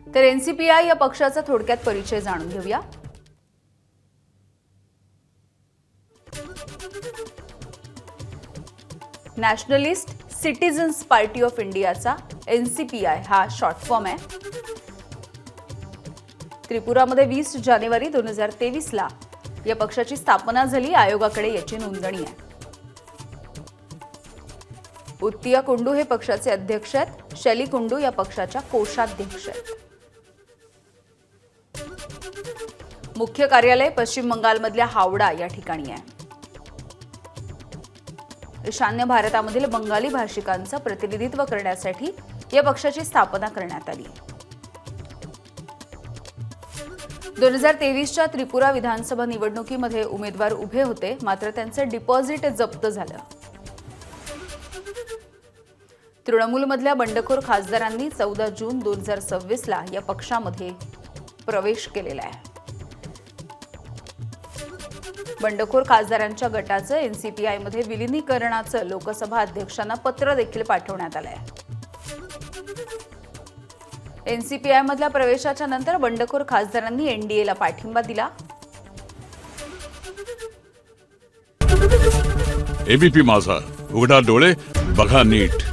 तर एनसीपीआय या पक्षाचा थोडक्यात परिचय जाणून घेऊया। नॅशनलिस्ट सिटीजन्स पार्टी ऑफ इंडियाचा एनसीपीआय हा शॉर्ट फॉर्म आहे। त्रिपुरामध्ये 20 जानेवारी 2023 ला या पक्षाची स्थापना झाली। आयोगाकडे याची नोंदणी आहे। उत्तिया कुंडू हे पक्षाचे अध्यक्ष आहेत। शैली कुंडू या पक्षाच्या कोषाध्यक्ष आहेत। मुख्य कार्यालय पश्चिम बंगालमधल्या हावडा या ठिकाणी आहे। ईशान्य भारतामधील बंगाली भाषिकांचं प्रतिनिधित्व करण्यासाठी या पक्षाची स्थापना करण्यात आली। 2023च्या त्रिपुरा विधानसभा निवडणुकीमध्ये उमेदवार उभे होते, मात्र त्यांचे डिपॉझिट जप्त झालं। तृणमूलमधल्या बंडखोर खासदारांनी 14 जून 2026 ला या पक्षामध्ये प्रवेश केलेला आहे। बंडखोर खासदारांच्या गटाचं एनसीपीआय मध्ये विलीनीकरणाचं लोकसभा अध्यक्षांना पत्र देखील पाठवण्यात आलं आहे। एनसीपीआय मधल्या प्रवेशाच्या नंतर बंडखोर खासदारांनी एनडीएला पाठिंबा दिला। एबीपी माझा, उघडा डोळे बघा नीट।